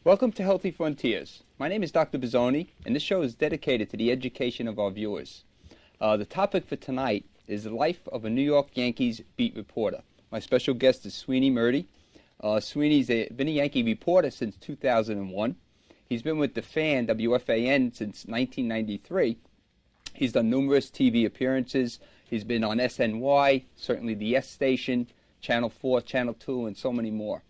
Welcome to Healthy Frontiers. My name is Dr. Bizzoni, and this show is dedicated to the education of our viewers. The topic for tonight is the life of a New York Yankees beat reporter. My special guest is Sweeny Murti. Sweeny's been a Yankee reporter since 2001. He's been with the Fan, WFAN, since 1993. He's done numerous TV appearances. He's been on SNY, certainly the S Station, Channel 4, Channel 2, and so many more.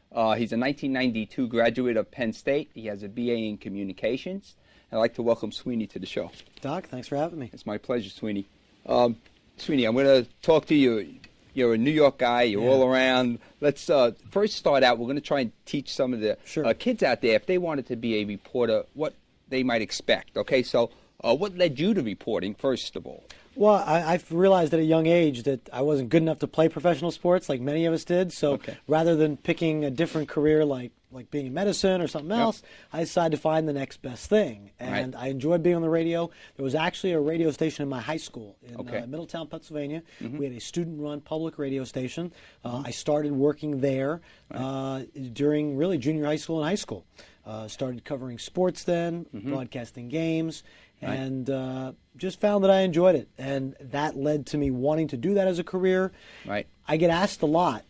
He's a 1992 graduate of Penn State. He has a BA in Communications. I'd like to welcome Sweeny to the show. Doc, thanks for having me. It's my pleasure, Sweeny. Sweeny, I'm going to talk to you. You're a New York guy. You're all around. Let's first start out. We're going to try and teach some of the kids out there, if they wanted to be a reporter, what they might expect. Okay, so what led you to reporting, first of all? Well, I've realized at a young age that I wasn't good enough to play professional sports like many of us did. So rather than picking a different career like being in medicine or something else, I decided to find the next best thing. And I enjoyed being on the radio. There was actually a radio station in my high school in Middletown, Pennsylvania. We had a student-run public radio station. I started working there during really junior high school and high school. Started covering sports then, broadcasting games. And just found that I enjoyed it, and that led to me wanting to do that as a career. I get asked a lot,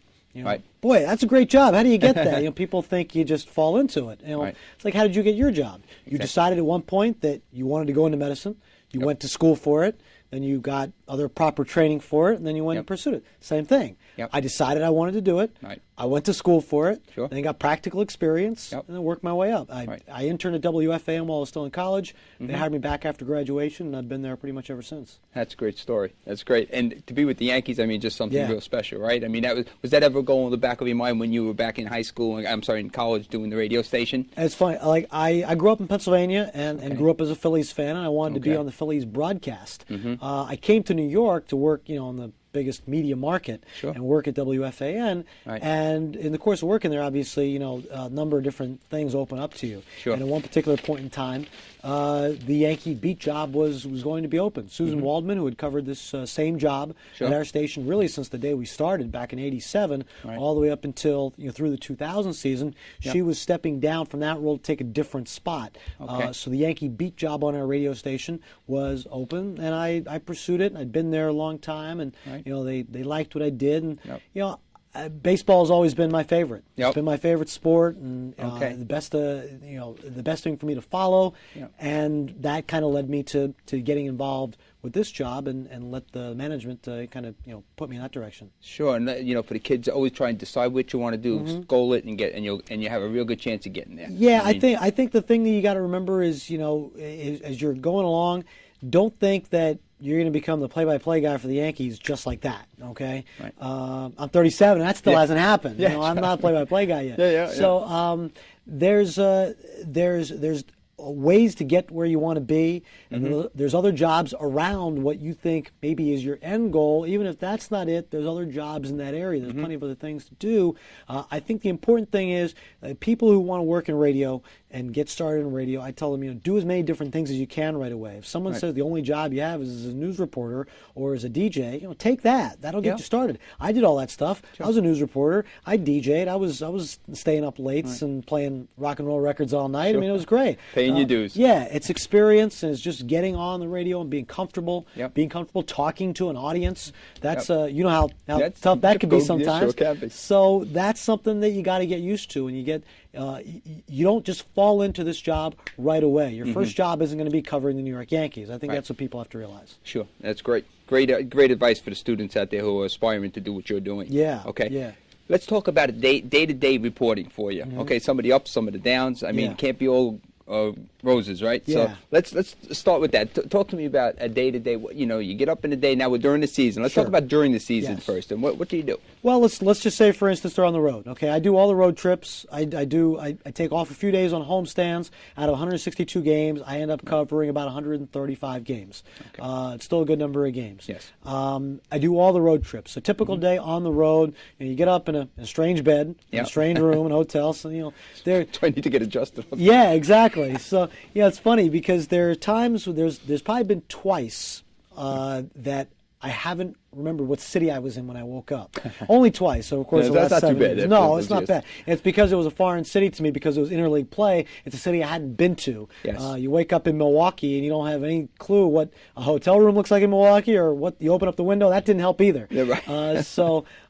boy, that's a great job. How do you get that? People think you just fall into it. It's like, how did you get your job? You decided at one point that you wanted to go into medicine. You went to school for it. Then you got other proper training for it, and then you went and pursued it. Same thing. I decided I wanted to do it. I went to school for it. Then got practical experience, and then worked my way up. I interned at WFAN while I was still in college. They hired me back after graduation, and I've been there pretty much ever since. That's a great story. That's great. And to be with the Yankees, I mean, just something real special, right? I mean, was that ever going in the back of your mind when you were back in high school, in college, doing the radio station? It's funny. Like, I grew up in Pennsylvania and grew up as a Phillies fan, and I wanted to be on the Phillies broadcast. I came to New York to work, in the biggest media market and work at WFAN. And in the course of working there, obviously, a number of different things open up to you. And at one particular point in time, the Yankee beat job was going to be open. Susan Waldman, who had covered this same job at our station really since the day we started back in '87, all the way up until through the 2000 season, she was stepping down from that role to take a different spot. So the Yankee beat job on our radio station was open, and I pursued it. I'd been there a long time, and they liked what I did, and baseball has always been my favorite. It's been my favorite sport, and the best thing for me to follow, and that kind of led me to getting involved with this job and let the management kind of put me in that direction. Sure, and for the kids, always try and decide what you want to do, goal it, and you have a real good chance of getting there. Yeah, I think the thing that you got to remember is as you're going along, don't think that you're going to become the play-by-play guy for the Yankees just like that, okay? I'm 37, and that still hasn't happened. I'm not a play-by-play guy yet. So there's ways to get where you want to be, and there's other jobs around what you think maybe is your end goal. Even if that's not it, there's other jobs in that area. There's plenty of other things to do. I think the important thing is people who want to work in radio and get started in radio, I tell them, do as many different things as you can right away. If someone says the only job you have is as a news reporter or as a DJ, take that. That'll get you started. I did all that stuff. I was a news reporter. I DJ'd. I was staying up late and playing rock and roll records all night. I mean, it was great. Paying your dues. Yeah, it's experience, and it's just getting on the radio and being comfortable talking to an audience. That's you know how tough that could be sometimes. Sure can be. So that's something that you got to get used to, and you get you don't just fall into this job right away. Your first job isn't going to be covering the New York Yankees. I think that's what people have to realize. Sure, that's great. Great advice for the students out there who are aspiring to do what you're doing. Yeah. Okay. Yeah. Let's talk about day-to-day reporting for you. Okay, some of the ups, some of the downs. I mean, it can't be all roses, right? Yeah. So let's start with that. Talk to me about a day-to-day. You get up in the day. Now we're during the season. Let's talk about during the season first. And what do you do? Well, let's just say, for instance, they're on the road. Okay, I do all the road trips. I take off a few days on homestands. Out of 162 games, I end up covering about 135 games. It's still a good number of games. Yes. I do all the road trips. A typical day on the road, you get up in a strange bed, in a strange room, in a hotel. So do I need to get adjusted? Yeah, exactly. So it's funny because there are times there's probably been twice that I haven't remembered what city I was in when I woke up. Only twice, so of course Yeah, the that's last not too 7 bad. years. No, it's not bad. It's because it was a foreign city to me because it was interleague play. It's a city I hadn't been to. Yes. You wake up in Milwaukee and you don't have any clue what a hotel room looks like in Milwaukee or what you open up the window. That didn't help either. Yeah, right.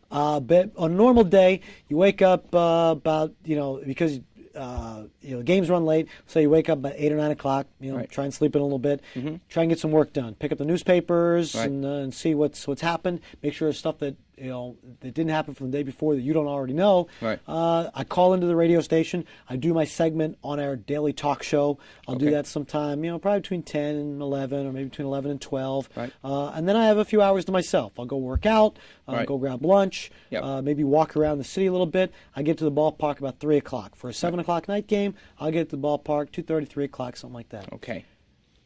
But on a normal day, you wake up about, because games run late, so you wake up about 8 or 9 o'clock, Right. try and sleep in a little bit, try and get some work done. Pick up the newspapers Right. and see what's happened. Make sure there's stuff that that didn't happen from the day before that you don't already know. Right. I call into the radio station. I do my segment on our daily talk show. I'll do that sometime, probably between 10 and 11 or maybe between 11 and 12. Right. And then I have a few hours to myself. I'll go work out, Right. go grab lunch, Yep. maybe walk around the city a little bit. I get to the ballpark about 3 o'clock. For a 7 o'clock night game, I'll get to the ballpark 2:30, 3 o'clock, something like that. Okay.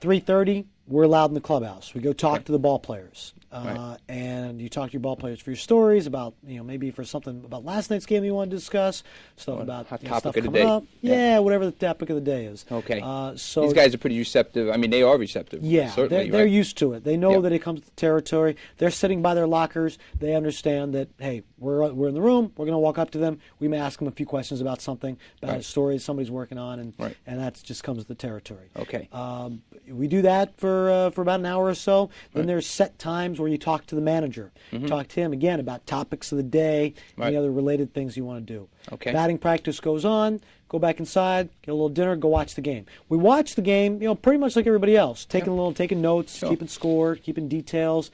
3:30, we're allowed in the clubhouse. We go talk Okay. to the ball players. Right. And you talk to your ball players for your stories about, maybe for something about last night's game you want to discuss, stuff Or about hot stuff topic of the coming day. up. Yeah, whatever the topic of the day is. Okay. So These guys are pretty receptive. I mean, they are receptive. yeah, Certainly, they're right? used to it. They know Yep. that it comes to territory. They're sitting by their lockers. They understand that, hey, we're in the room. We're going to walk up to them. We may ask them a few questions about something, about a Right. story somebody's working on, and Right. that just comes with the territory. Okay. We do that for about an hour or so. Then Right. there's set times where you talk to the manager. Talk to him again about topics of the day, Right. any other related things you want to do. Okay. Batting practice goes on. Go back inside, get a little dinner, go watch the game. We watch the game, pretty much like everybody else, taking notes, Sure. keeping score, keeping details.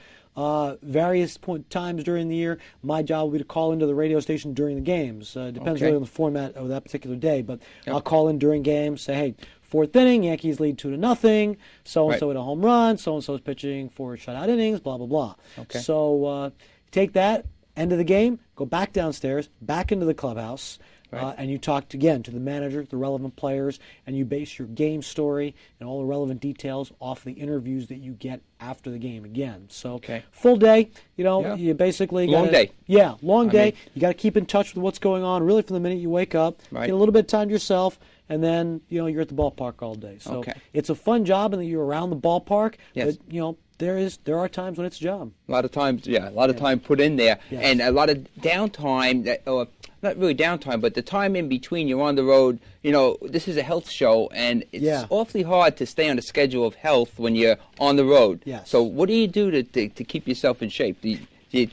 Various times during the year, my job will be to call into the radio station during the games. Depends Okay. really on the format of that particular day, but Yep. I'll call in during games, say, hey, fourth inning, Yankees lead 2-0, so-and-so Right. hit a home run, so-and-so is pitching 4 shutout innings, blah, blah, blah. Okay. So take that, end of the game, go back downstairs, back into the clubhouse, Right. and you talk again to the manager, the relevant players, and you base your game story and all the relevant details off the interviews that you get after the game again. So Okay. full day, Yeah. you basically Long gotta, day. Yeah, long I day. mean- You got to keep in touch with what's going on really from the minute you wake up. Right. Get a little bit of time to yourself, and then you're at the ballpark all day. So Okay. it's a fun job, and that you're around the ballpark. Yes. But there are times when it's a job. A lot of times, a lot of time put in there, Yes. and a lot of downtime. Not really downtime, but the time in between you're on the road. This is a health show, and it's awfully hard to stay on the schedule of health when you're on the road. Yes. So, what do you do to keep yourself in shape? Do you,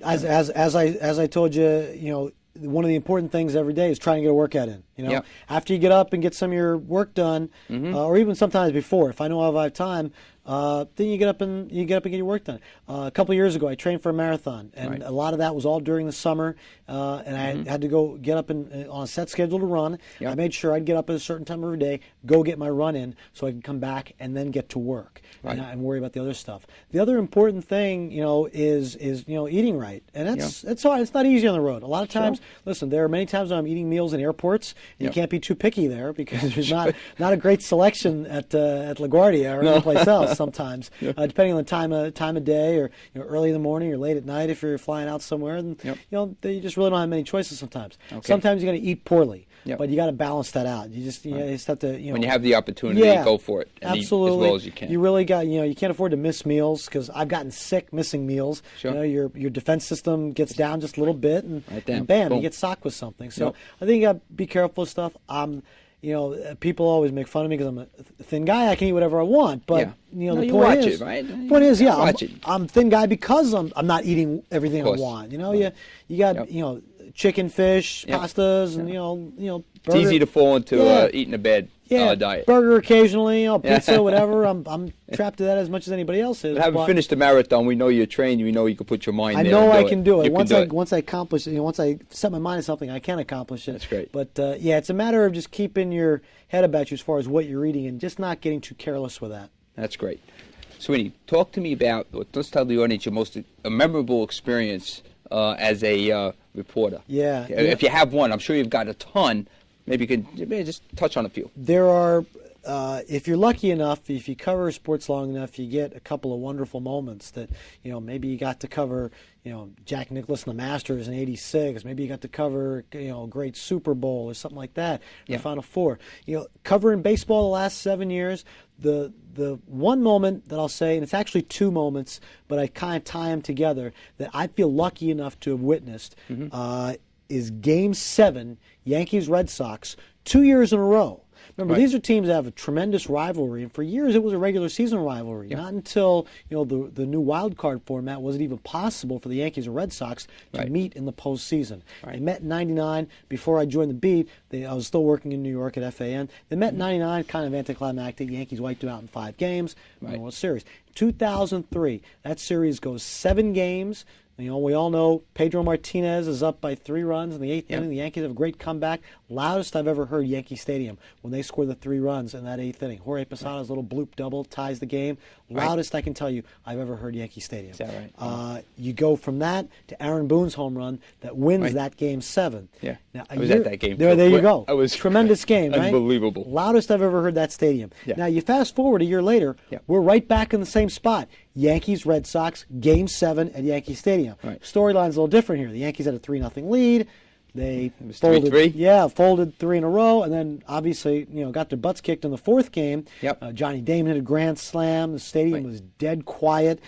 As I told you, one of the important things every day is trying to get a workout in. Yep. After you get up and get some of your work done, or even sometimes before, if I know I have time, then you get up and get your work done. A couple of years ago, I trained for a marathon, and Right. a lot of that was all during the summer. And I had to go get up on a set schedule to run. Yep. I made sure I'd get up at a certain time every day, go get my run in, so I could come back and then get to work Right. and worry about the other stuff. The other important thing, is eating right, and that's hard. It's not easy on the road. A lot of times, listen, there are many times when I'm eating meals in airports. You Yep. can't be too picky there because there's not a great selection at LaGuardia or anyplace else. Sometimes, depending on the time of day, or early in the morning or late at night if you're flying out somewhere, and Yep. you just really don't have many choices sometimes. Okay. Sometimes you got to eat poorly, Yep. but you got to balance that out. You just just have to when you have the opportunity, go for it. And Absolutely. eat as well as you can. You really got you can't afford to miss meals because I've gotten sick missing meals. Sure. Your defense system gets down just a little bit, and, Right down. and bam, Boom. you get socked with something. So Yep. I think you got to be careful with stuff. People always make fun of me because I'm a thin guy. I can eat whatever I want, but Yeah. the You point watch is, it, right? point is, You watch it. I'm a thin guy because I'm not eating everything I course. want. You got Yep. chicken, fish, Yep. pastas, and It's burger. easy to fall into Yeah. eating a bad diet. Burger occasionally, pizza, whatever. I'm trapped to that as much as anybody else is. But having but finished the marathon, we know you're trained. We know you can put your mind I there. know and I can do it. You can do it. Once I accomplish it, once I set my mind to something, I can accomplish it. That's great. But it's a matter of just keeping your head about you as far as what you're eating and just not getting too careless with that. That's great. Sweeny, talk to me about, let's tell the audience your most memorable experience as a reporter. Yeah. If you have one, I'm sure you've got a ton. Maybe you can just touch on a few. There are if you're lucky enough, if you cover sports long enough, you get a couple of wonderful moments that, maybe you got to cover, Jack Nicklaus and the Masters in '86. Maybe you got to cover, a great Super Bowl or something like that, the Final Four. Covering baseball the last 7 years, the one moment that I'll say, and it's actually two moments, but I kind of tie them together, that I feel lucky enough to have witnessed is Game 7, Yankees-Red Sox, 2 years in a row. Remember, these are teams that have a tremendous rivalry, and for years it was a regular season rivalry. Not until the new wild card format was it even possible for the Yankees and Red Sox to meet in the postseason. They met in '99 before I joined the beat. I was still working in New York at FAN. They met in '99, kind of anticlimactic. The Yankees wiped them out in 5 games in the World Series. 2003, that series goes 7 games. We all know Pedro Martinez is up by 3 runs in the 8th inning. The Yankees have a great comeback. Loudest I've ever heard Yankee Stadium when they score the 3 runs in that 8th inning. Jorge Posada's little bloop double ties the game. Loudest I can tell you I've ever heard Yankee Stadium. Is that right? You go from that to Aaron Boone's home run that wins that Game 7. Yeah, now, I was at that game. There you go. I was tremendous game, right? Unbelievable. Loudest I've ever heard that stadium. Now you fast forward a year later, we're right back in the same spot. Yankees, Red Sox, Game 7 at Yankee Stadium. Storyline's a little different here. The Yankees had a 3-0 lead. They folded 3-3. Folded 3 in a row, and then obviously got their butts kicked in the 4th game. Johnny Damon hit a grand slam. The stadium was dead quiet.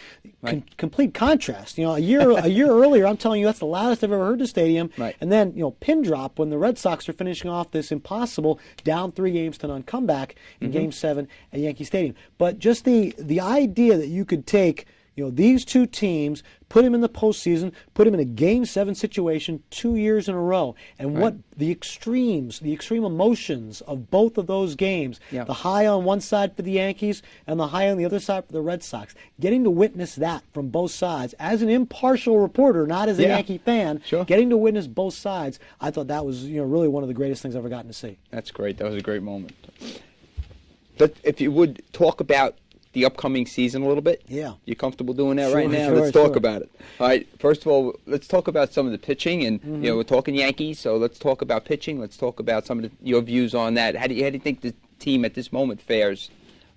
Complete contrast. A year earlier, I'm telling you, that's the loudest I've ever heard the stadium. And then pin drop when the Red Sox are finishing off this impossible down 3-0 comeback in Game 7 at Yankee Stadium. But just the idea that you could take these two teams, put them in the postseason, put them in a Game 7 situation 2 years in a row, and what the extreme emotions of both of those games, the high on one side for the Yankees and the high on the other side for the Red Sox, getting to witness that from both sides as an impartial reporter, not as a Yankee fan, getting to witness both sides, I thought that was really one of the greatest things I've ever gotten to see. That's great. That was a great moment. But if you would talk about the upcoming season a little bit. You comfortable doing that right now? Let's talk about it. All right. First of all, let's talk about some of the pitching, and we're talking Yankees, so let's talk about pitching. Let's talk about some of your views on that. How do you think the team at this moment fares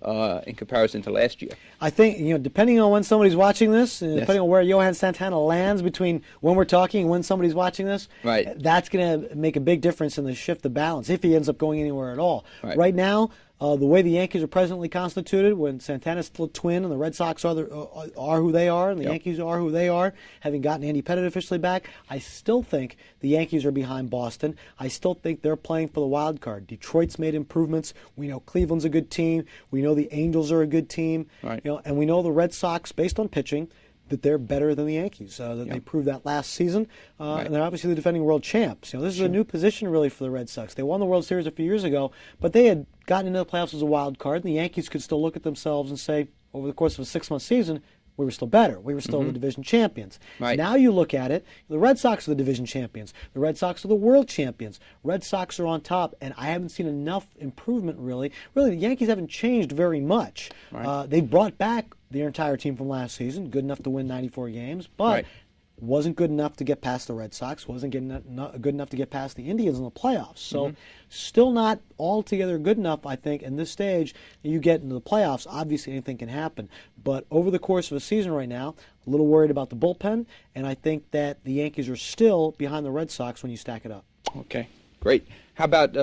in comparison to last year? I think depending on when somebody's watching this, and depending on where Johan Santana lands between when we're talking and when somebody's watching this, that's going to make a big difference in the shift of balance if he ends up going anywhere at all. Right now. The way the Yankees are presently constituted, when Santana's still a twin and the Red Sox are who they are and the Yankees are who they are, having gotten Andy Pettitte officially back, I still think the Yankees are behind Boston. I still think they're playing for the wild card. Detroit's made improvements. We know Cleveland's a good team. We know the Angels are a good team. And we know the Red Sox, based on pitching, that they're better than the Yankees. They proved that last season. And they're obviously the defending world champs. This is a new position really for the Red Sox. They won the World Series a few years ago, but they had gotten into the playoffs as a wild card, and the Yankees could still look at themselves and say, over the course of a 6-month season, we were still better. We were still the division champions. Now you look at it, the Red Sox are the division champions. The Red Sox are the world champions. Red Sox are on top, and I haven't seen enough improvement really. Really, the Yankees haven't changed very much. They brought back their entire team from last season, good enough to win 94 games, but wasn't good enough to get past the Red Sox, wasn't good enough to get past the Indians in the playoffs. So still not altogether good enough, I think, in this stage. You get into the playoffs, obviously anything can happen. But over the course of a season right now, a little worried about the bullpen, and I think that the Yankees are still behind the Red Sox when you stack it up. Okay, great. How about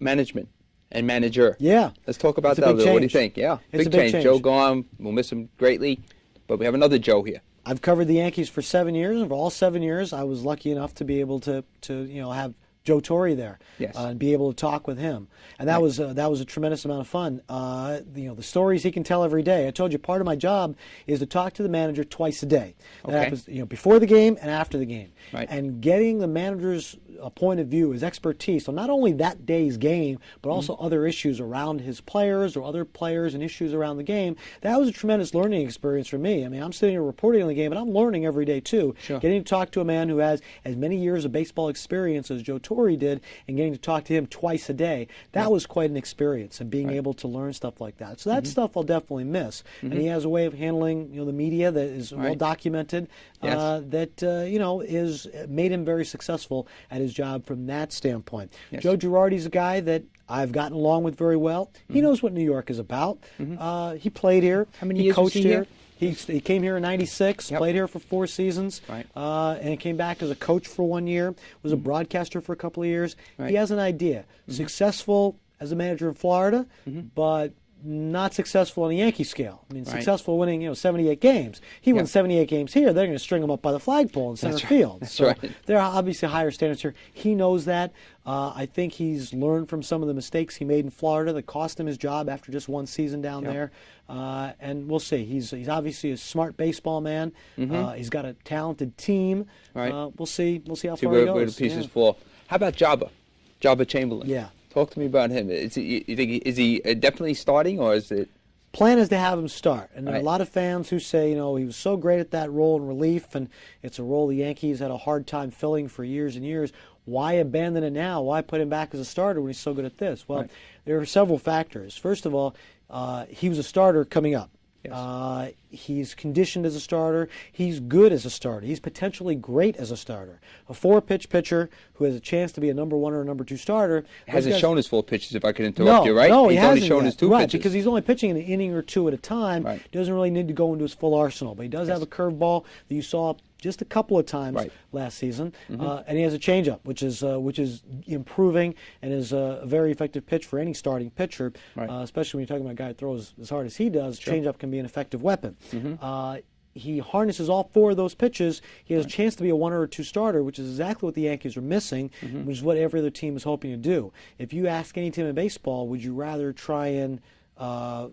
management and manager? Let's talk about that a little. What do you think? Big change. Joe gone. We'll miss him greatly. But we have another Joe here. I've covered the Yankees for 7 years, and for all 7 years, I was lucky enough to be able to have Joe Torre there, and be able to talk with him, and that was a tremendous amount of fun. The stories he can tell every day. I told you part of my job is to talk to the manager twice a day. That happens, before the game and after the game, and getting the manager's point of view, his expertise on not only that day's game, but also other issues around his players or other players and issues around the game. That was a tremendous learning experience for me. I mean, I'm sitting here reporting on the game, but I'm learning every day too. Getting to talk to a man who has as many years of baseball experience as Joe Torre tour he did and getting to talk to him twice a day, that was quite an experience, and being able to learn stuff like that. So that stuff I'll definitely miss. And he has a way of handling the media that is well documented, that is made him very successful at his job from that standpoint. Joe Girardi's a guy that I've gotten along with very well. He knows what New York is about. He played here. How many years coached was he here? He came here in '96, played here for 4 seasons, and came back as a coach for 1 year, was a broadcaster for a couple of years. He has an idea. Successful as a manager in Florida, but not successful on a Yankee scale. I mean, successful winning 78 games. He won 78 games here. They're going to string him up by the flagpole in center field. So there are obviously higher standards here. He knows that. I think he's learned from some of the mistakes he made in Florida that cost him his job after just 1 season down there. And we'll see. He's obviously a smart baseball man. He's got a talented team. We'll see how far he goes. Where the pieces fall. How about Jabba Chamberlain? Yeah. Talk to me about him. Is he definitely starting, or is it? Plan is to have him start, and there are a lot of fans who say, he was so great at that role in relief, and it's a role the Yankees had a hard time filling for years and years. Why abandon it now? Why put him back as a starter when he's so good at this? Well, there are several factors. First of all, he was a starter coming up. He's conditioned as a starter. He's good as a starter. He's potentially great as a starter. A 4-pitch pitcher who has a chance to be a number 1 or a number 2 starter. Hasn't shown his 4 pitches, if I could interrupt you, right? No, he's only shown his 2 pitches. Because he's only pitching an inning or 2 at a time. He doesn't really need to go into his full arsenal. But he does have a curveball that you saw just a couple of times last season, and he has a changeup, which is improving and is a very effective pitch for any starting pitcher, especially when you're talking about a guy that throws as hard as he does. Changeup can be an effective weapon. He harnesses all 4 of those pitches. He has a chance to be a 1 or a 2 starter, which is exactly what the Yankees are missing, which is what every other team is hoping to do. If you ask any team in baseball, would you rather try and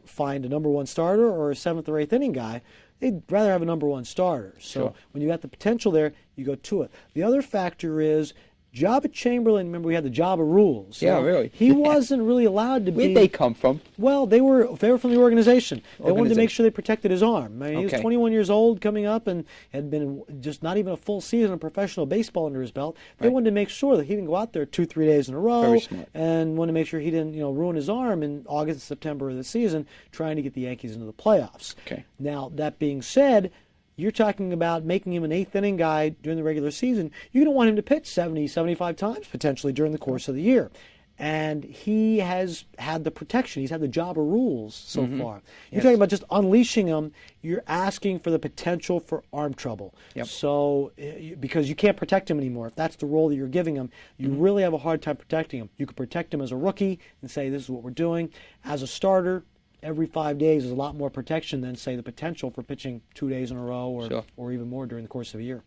find a number 1 starter or a 7th or 8th inning guy? They'd rather have a number 1 starter. So when you got the potential there, you go to it. The other factor is Jabba Chamberlain. Remember, we had the Jabba rules. Really. He wasn't really allowed to be. Where'd they come from? Well, they were from the organization. They wanted to make sure they protected his arm. I mean, he was 21 years old coming up and had been just not even a full season of professional baseball under his belt. They wanted to make sure that he didn't go out there 2-3 days in a row. Very smart. And wanted to make sure he didn't ruin his arm in August and September of the season trying to get the Yankees into the playoffs. Now, that being said, you're talking about making him an 8th inning guy during the regular season. You're going to want him to pitch 70, 75 times potentially during the course of the year. And he has had the protection. He's had the Jabba rules so far. You're talking about just unleashing him. You're asking for the potential for arm trouble. So, because you can't protect him anymore. If that's the role that you're giving him, you really have a hard time protecting him. You could protect him as a rookie and say, this is what we're doing. As a starter, every 5 days is a lot more protection than, say, the potential for pitching 2 days in a row or even more during the course of a year.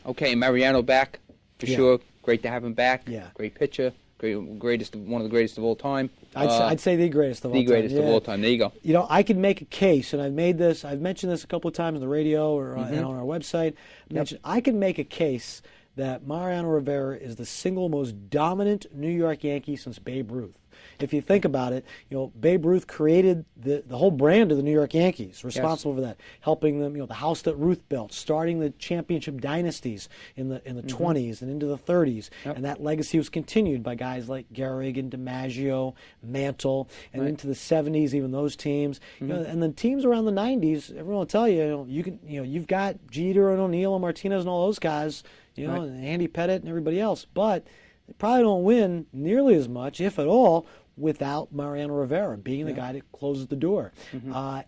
Okay, Mariano back for sure. Great to have him back. Great pitcher. One of the greatest of all time. I'd say the greatest of all time. The greatest of all time. There you go. I could make a case, and I've mentioned this a couple of times on the radio or and on our website. I can make a case that Mariano Rivera is the single most dominant New York Yankee since Babe Ruth. If you think about it, Babe Ruth created the whole brand of the New York Yankees, responsible for that, helping them, the house that Ruth built, starting the championship dynasties in the 20s and into the 30s, and that legacy was continued by guys like Gehrig and DiMaggio, Mantle, and into the 70s, even those teams, and then teams around the 90s. Everyone will tell you, you've got Jeter and O'Neill and Martinez and all those guys, and Andy Pettitte and everybody else, but they probably don't win nearly as much, if at all, without Mariano Rivera being the guy that closes the door.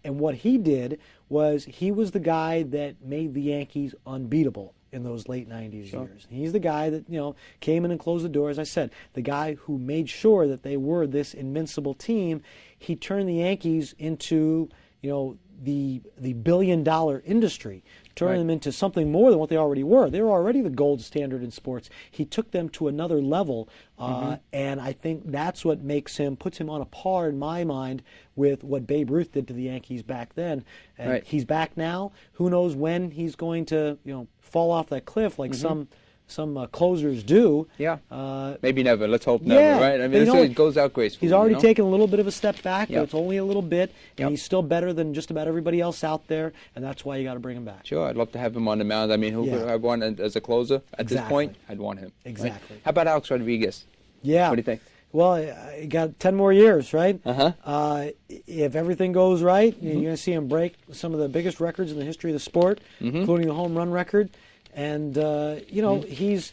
And what he did was he was the guy that made the Yankees unbeatable in those late 90s years. He's the guy that, came in and closed the door, as I said, the guy who made sure that they were this invincible team. He turned the Yankees into, the billion-dollar industry, turning them into something more than what they already were. They were already the gold standard in sports. He took them to another level, and I think that's what puts him on a par, in my mind, with what Babe Ruth did to the Yankees back then. And he's back now. Who knows when he's going to, fall off that cliff like some closers do. Yeah. Maybe never. Let's hope never, yeah, right? I mean, it goes out gracefully. He's already taken a little bit of a step back, Yep. but it's only a little bit, and Yep. he's still better than just about everybody else out there, and that's why you got to bring him back. Sure, I'd love to have him on the mound. I mean, who Yeah. would I want as a closer at this Exactly. point? I'd want him. right? Exactly. How about Alex Rodriguez? Yeah. What do you think? Well, he got 10 more years, right? Uh-huh. If everything goes right, you're going to see him break some of the biggest records in the history of the sport, including the home run record. And he's.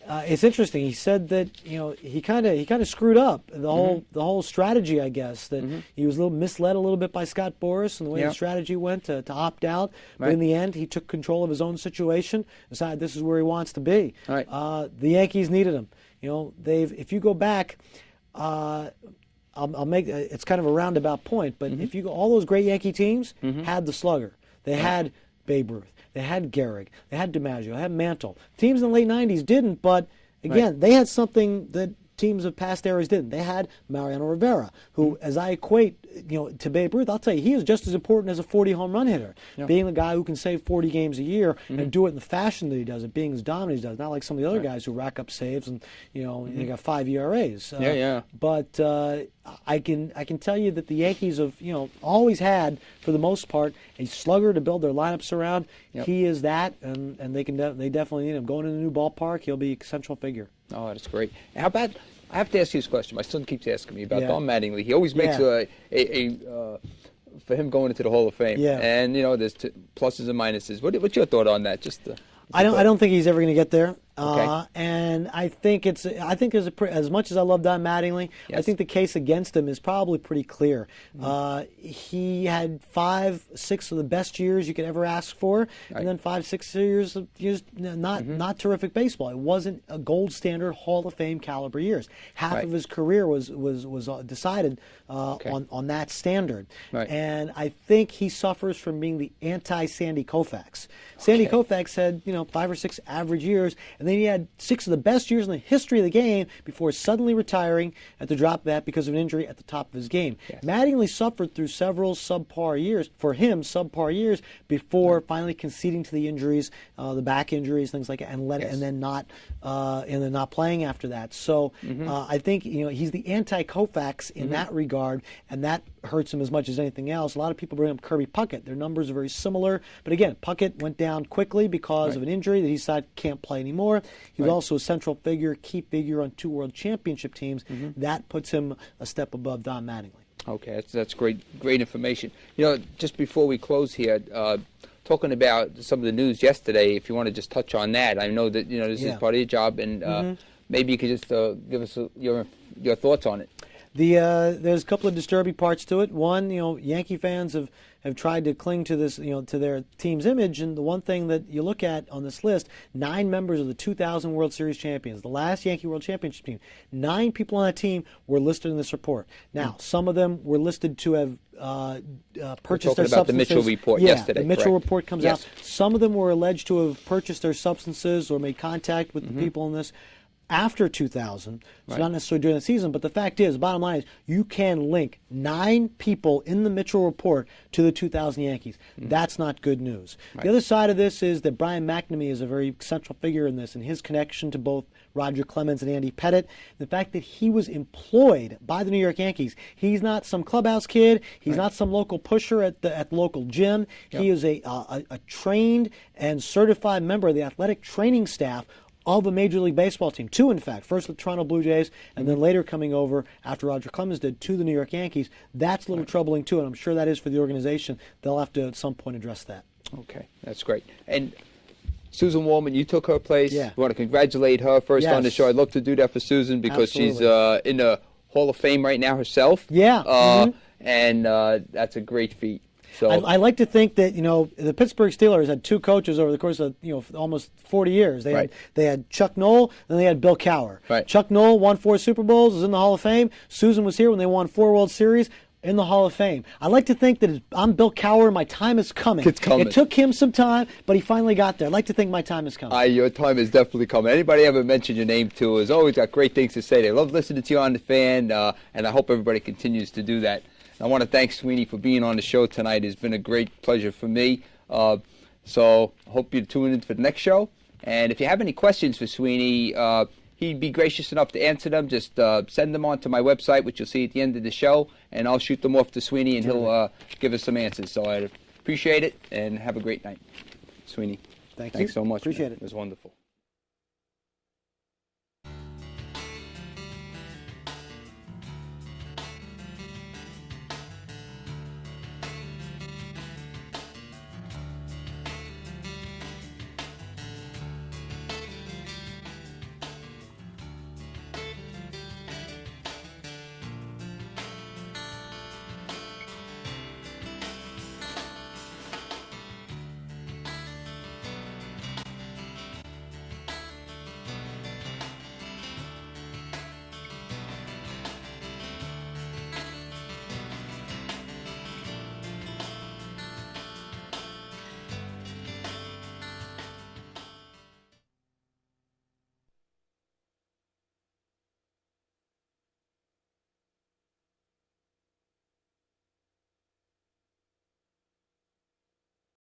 It's interesting. He said that he kind of screwed up the whole strategy. I guess that he was a little misled a little bit by Scott Boras and the way the strategy went to opt out. But in the end, he took control of his own situation, decided this is where he wants to be. Right. The Yankees needed him. If you go back. I'll make it's kind of a roundabout point, but if you go, all those great Yankee teams had the slugger. They had Babe Ruth, they had Gehrig, they had DiMaggio, they had Mantle. Teams in the late '90s didn't, but again, they had something that teams of past eras didn't. They had Mariano Rivera, who, as I equate, to Babe Ruth, I'll tell you, he is just as important as a 40 home run hitter. Being the guy who can save 40 games a year and do it in the fashion that he does it, being as dominant as he does, not like some of the other guys who rack up saves and they got 5 ERAs. But I can tell you that the Yankees have always had, for the most part, a slugger to build their lineups around. He is that, and they definitely need him. Going in a new ballpark, he'll be a central figure. Oh, that's great. How about, I have to ask you this question. My son keeps asking me about Don Mattingly. He always makes for him going into the Hall of Fame. Yeah. And, there's pluses and minuses. What's your thought on that? I don't think he's ever going to get there. Okay. And I think there's as much as I love Don Mattingly, I think the case against him is probably pretty clear. He had 5-6 of the best years you could ever ask for, and then 5-6 years of not terrific baseball. It wasn't a gold standard Hall of Fame caliber years. Half of his career was decided on that standard. Right. And I think he suffers from being the anti-Sandy Koufax. Sandy Koufax had 5 or 6 average years, and then he had 6 of the best years in the history of the game before suddenly retiring at the drop of that because of an injury at the top of his game. Yes. Mattingly suffered through several subpar years, before finally conceding to the injuries, the back injuries, things like that, and then not playing after that. So I think he's the anti-Koufax in that regard, and that hurts him as much as anything else. A lot of people bring up Kirby Puckett. Their numbers are very similar, but again, Puckett went down quickly because of an injury that he decided can't play anymore. He was also a central figure, key figure on 2 world championship teams. That puts him a step above Don Mattingly. Okay, that's great information. Just before we close here, talking about some of the news yesterday, if you want to just touch on that. I know that this is part of your job, and maybe you could just give us your thoughts on it. There's a couple of disturbing parts to it. One, Yankee fans have tried to cling to this, to their team's image, and the one thing that you look at on this list, 9 members of the 2000 World Series champions, the last Yankee World Championship team, 9 people on that team were listed in this report. Now, some of them were listed to have purchased their substances. About the Mitchell report yesterday. The Mitchell report comes out. Some of them were alleged to have purchased their substances or made contact with the people in this after 2000, so not necessarily during the season, but the fact is, bottom line is, you can link 9 people in the Mitchell report to the 2000 Yankees. That's not good news. The other side of this is that Brian McNamee is a very central figure in this, and his connection to both Roger Clemens and Andy Pettitte. The fact that he was employed by the New York Yankees. He's not some clubhouse kid. He's not some local pusher at the local gym. He is a trained and certified member of the athletic training staff of a Major League Baseball team. 2, in fact. First with the Toronto Blue Jays, and then later coming over, after Roger Clemens did, to the New York Yankees. That's a little troubling, too, and I'm sure that is for the organization. They'll have to, at some point, address that. Okay, that's great. And Susan Wallman, you took her place. Yeah. We want to congratulate her first on the show. I'd love to do that for Susan because she's in the Hall of Fame right now herself. Yeah. And that's a great feat. So I like to think that the Pittsburgh Steelers had 2 coaches over the course of almost 40 years. They had Chuck Noll, then they had Bill Cowher. Chuck Noll won 4 Super Bowls, was in the Hall of Fame. Susan was here when they won 4 World Series, in the Hall of Fame. I like to think that I'm Bill Cowher. My time is coming. It's coming. It took him some time, but he finally got there. I like to think my time is coming. Your time is definitely coming. Anybody ever mentioned your name to has always got great things to say. They love listening to you on the fan, and I hope everybody continues to do that. I want to thank Sweeny for being on the show tonight. It's been a great pleasure for me. So I hope you tune in for the next show. And if you have any questions for Sweeny, he'd be gracious enough to answer them. Just send them on to my website, which you'll see at the end of the show, and I'll shoot them off to Sweeny, and he'll give us some answers. So I appreciate it, and have a great night. Sweeny, thanks so much. Appreciate it. It was wonderful.